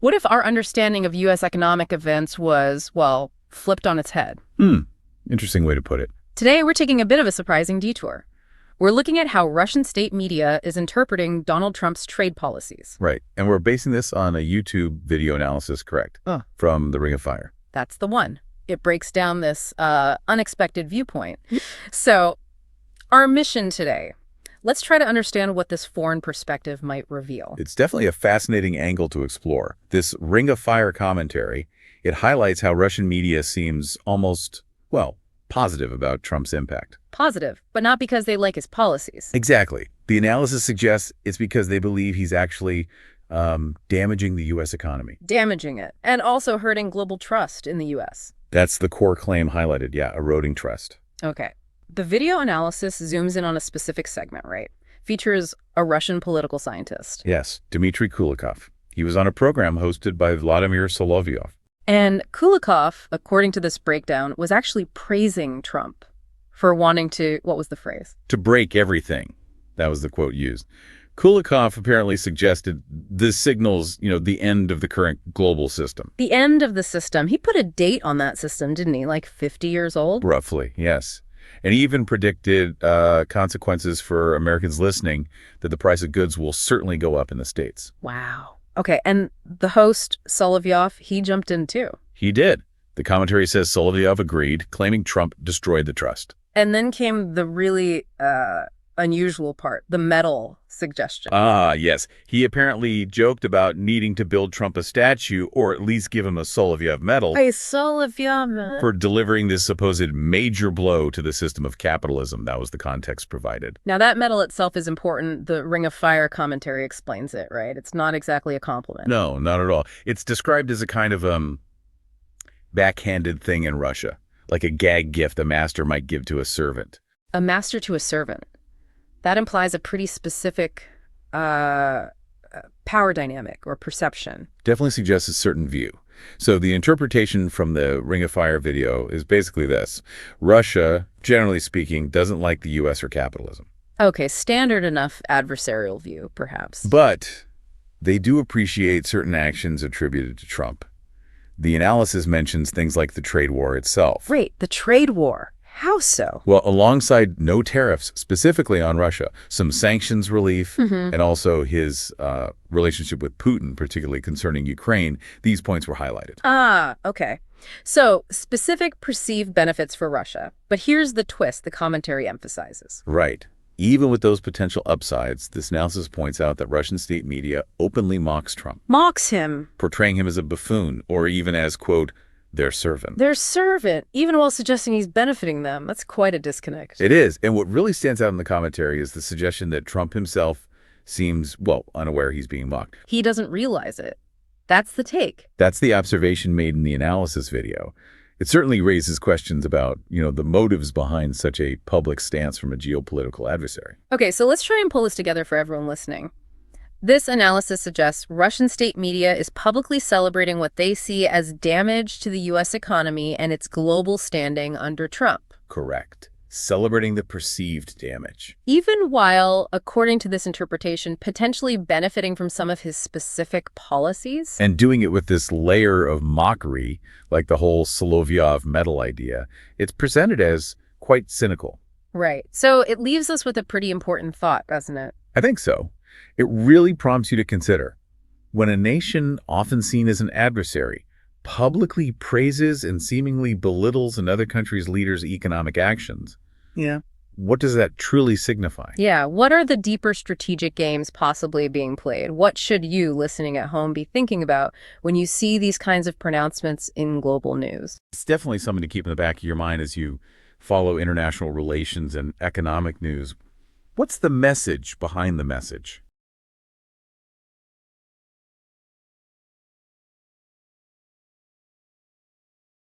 What if our understanding of U.S. economic events was, well, flipped on its head? Interesting way to put it. Today, we're taking a bit of a surprising detour. We're looking at how Russian state media is interpreting Donald Trump's trade policies. Right. And we're basing this on a YouTube video analysis, correct? From the Ring of Fire. That's the one. It breaks down this unexpected viewpoint. So, our mission today, let's try to understand what this foreign perspective might reveal. It's definitely a fascinating angle to explore. This Ring of Fire commentary, it highlights how Russian media seems almost, well, positive about Trump's impact. Positive, but not because they like his policies. Exactly. The analysis suggests it's because they believe he's actually damaging the U.S. economy. Damaging it, and also hurting global trust in the U.S. That's the core claim highlighted, yeah, eroding trust. Okay. The video analysis zooms in on a specific segment, right? Features a Russian political scientist. Yes, Dmitry Kulikov. He was on a program hosted by Vladimir Solovyov. And Kulikov, according to this breakdown, was actually praising Trump for wanting to, what was the phrase? To break everything. That was the quote used. Kulikov apparently suggested this signals, the end of the current global system. The end of the system. He put a date on that system, didn't he? Like 50 years old? Roughly, yes. And he even predicted consequences for Americans listening, that the price of goods will certainly go up in the States. Wow. Okay, and the host, Solovyov, he jumped in too. He did. The commentary says Solovyov agreed, claiming Trump destroyed the trust. And then came the really unusual part, the medal suggestion. Ah, yes. He apparently joked about needing to build Trump a statue, or at least give him a Solovyov medal, A Solovyov. for delivering this supposed major blow to the system of capitalism. That was the context provided. Now, that medal itself is important. The Ring of Fire commentary explains it, right? It's not exactly a compliment. No, not at all. It's described as a kind of backhanded thing in Russia, like a gag gift a master might give to a servant. A master to a servant. That implies a pretty specific power dynamic or perception. Definitely suggests a certain view. So the interpretation from the Ring of Fire video is basically this. Russia, generally speaking, doesn't like the U.S. or capitalism. Okay, standard enough adversarial view, perhaps. But they do appreciate certain actions attributed to Trump. The analysis mentions things like the trade war itself. Right, the trade war. How so? Well, alongside no tariffs specifically on Russia, some sanctions relief, and also his relationship with Putin, particularly concerning Ukraine, these points were highlighted. Ah, okay. So, specific perceived benefits for Russia. But here's the twist the commentary emphasizes. Right. Even with those potential upsides, this analysis points out that Russian state media openly mocks Trump, Mocks him. portraying him as a buffoon, or even as, quote, their servant. Their servant, even while suggesting he's benefiting them. That's quite a disconnect. It is. And what really stands out in the commentary is the suggestion that Trump himself seems, well, unaware he's being mocked. He doesn't realize it. That's the take. That's the observation made in the analysis video. It certainly raises questions about, the motives behind such a public stance from a geopolitical adversary. Okay, so let's try and pull this together for everyone listening. This analysis suggests Russian state media is publicly celebrating what they see as damage to the U.S. economy and its global standing under Trump. Correct. Celebrating the perceived damage. Even while, according to this interpretation, potentially benefiting from some of his specific policies. And doing it with this layer of mockery, like the whole Solovyov medal idea, it's presented as quite cynical. Right. So it leaves us with a pretty important thought, doesn't it? I think so. It really prompts you to consider, when a nation often seen as an adversary publicly praises and seemingly belittles another country's leaders' economic actions, what does that truly signify? Yeah, what are the deeper strategic games possibly being played? What should you, listening at home, be thinking about when you see these kinds of pronouncements in global news? It's definitely something to keep in the back of your mind as you follow international relations and economic news. What's the message behind the message?